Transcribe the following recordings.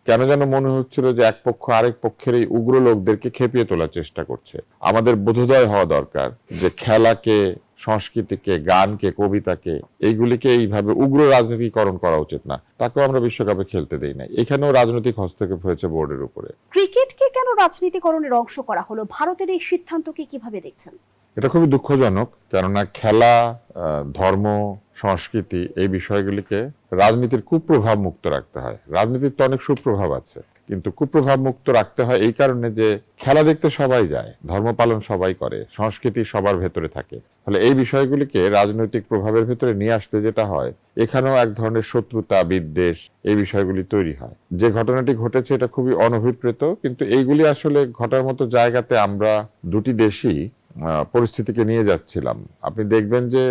কেন যেন মনে হচ্ছিল যে এক পক্ষ আরেক পক্ষের এই উগ্র লোকদেরকে খেপিয়ে তোলার চেষ্টা করছে। আমাদের বোধোদয় হওয়া দরকার যে খেলাকে, সংস্কৃতিকে, গানকে, কবিতাকে, এইগুলিকে এইভাবে উগ্র রাজনীতিকরণ করা উচিত না। তাকেও আমরা বিশ্বকাপে খেলতে দেই নাই। এখানেও রাজনৈতিক হস্তক্ষেপ হয়েছে বোর্ডের উপরে। ক্রিকেটকে কেন রাজনীতিকরণের অংশ করা হলো? ভারতের এই সিদ্ধান্তকে কিভাবে দেখছেন? এটা খুবই দুঃখজনক, কেননা খেলা, ধর্ম, সংস্কৃতি এই বিষয়গুলিকে রাজনীতির কুপ্রভাব মুক্ত রাখতে হয়। রাজনীতির তো অনেক সুপ্রভাব আছে, কিন্তু কুপ্রভাব মুক্ত রাখতে হয় এই কারণে যে খেলা দেখতে সবাই যায়, ধর্ম পালন সবাই করে, সংস্কৃতি সবার ভেতরে থাকে। ফলে এই বিষয়গুলিকে রাজনৈতিক প্রভাবের ভেতরে নিয়ে আসতে যেটা হয়, এখানেও এক ধরনের শত্রুতা, বিদ্বেষ এই বিষয়গুলি তৈরি হয়। যে ঘটনাটি ঘটেছে এটা খুবই অনভিপ্রেত, কিন্তু এইগুলি আসলে ঘটার মতো জায়গাতে আমরা দুটি দেশই পরিস্থিতিকে নিয়ে যাচ্ছিলাম। আপনি দেখবেন যে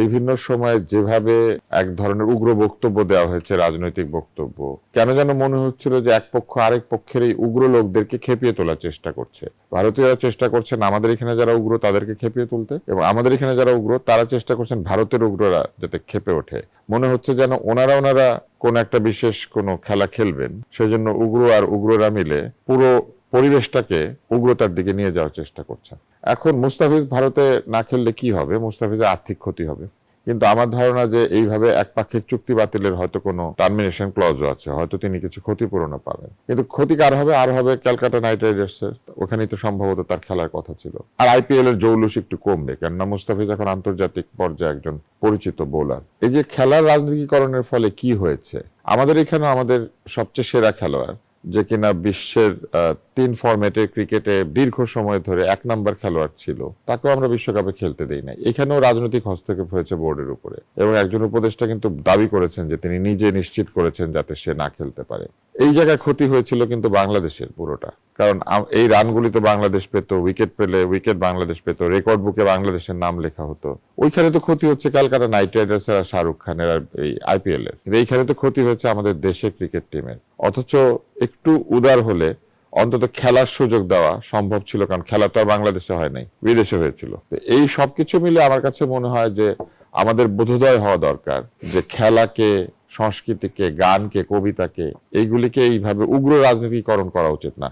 বিভিন্ন সময় যেভাবে এক ধরনের উগ্র বক্তব্য দেওয়া হয়েছে, রাজনৈতিক বক্তব্য, কেন যেন মনে হচ্ছিল যে এক পক্ষ আরেক পক্ষের এই উগ্র লোকদেরকে খেপিয়ে তোলার চেষ্টা করছে। ভারতীয়রা চেষ্টা করছেন আমাদের এখানে যারা উগ্র তাদেরকে খেপিয়ে তুলতে, এবং আমাদের এখানে যারা উগ্র তারা চেষ্টা করছেন ভারতের উগ্ররা যাতে খেপে ওঠে। মনে হচ্ছে যেন ওনারা কোন একটা বিশেষ কোন খেলা খেলবেন, সেজন্য উগ্র আর উগ্ররা মিলে পুরো পরিবেশটাকে উগ্রতার দিকে নিয়ে যাওয়ার চেষ্টা করছেন। এখন মুস্তাফিজ ভারতে না খেললে কি হবে? মুস্তাফিজের আর্থিক ক্ষতি হবে, কিন্তু আমার ধারণা যে এইভাবে একপাক্ষিক চুক্তি বাতিলের হয়তো কোনো টার্মিনেশন ক্লজও আছে, হয়তো তিনি কিছু ক্ষতিপূরণও পাবেন। কিন্তু ক্ষতি কার হবে? আর হবে ক্যালকাটা নাইট রাইডার্সের। ওখানেই তো সম্ভবত তার খেলার কথা ছিল। আর আইপিএল এর জৌলুস একটু কমবে, কেননা মুস্তাফিজ এখন আন্তর্জাতিক পর্যায়ে একজন পরিচিত বোলার। এই যে খেলার রাজনীতিকরণের ফলে কি হয়েছে, আমাদের এখানে আমাদের সবচেয়ে সেরা খেলোয়াড়, যে কিনা বিশ্বের 3 ফরম্যাটের ক্রিকেটে দীর্ঘ সময় ধরে 1 নাম্বার খেলোয়াড় ছিল, তাকেও আমরা বিশ্বকাপে খেলতে দেই নাই। এখানেও রাজনৈতিক হস্তক্ষেপ হয়েছে বোর্ডের উপরে, এবং একজন উপদেষ্টা কিন্তু দাবি করেছেন যে তিনি নিজে নিশ্চিত করেছেন যাতে সে না খেলতে পারে। এই জায়গায় ক্ষতি হয়েছিল কিন্তু বাংলাদেশের পুরোটা, কারণ এই রানগুলি তো বাংলাদেশ পেত, উইকেট পেলে উইকেট বাংলাদেশ পেত, রেকর্ড বুকে বাংলাদেশের নাম লেখা হতো। ওইখানে তো ক্ষতি হচ্ছে ক্যালকাটা নাইট রাইডার্স আর শাহরুখ খানের আর এই আইপিএল এর, এইখানে তো ক্ষতি হয়েছে আমাদের দেশের ক্রিকেট টিমের। অথচ একটু উদার হলে অন্তত খেলার সুযোগ দেওয়া সম্ভব ছিল, কারণ খেলা তো আর বাংলাদেশে হয় নাই, বিদেশে হয়েছিল। এই সবকিছু মিলে আমার কাছে মনে হয় যে আমাদের বোধোদয় হওয়া দরকার যে খেলাকে, সংস্কৃতিকে, গানকে, কবিতাকে, এইগুলিকে এইভাবে উগ্র রাজনীতিকরণ করা উচিত না।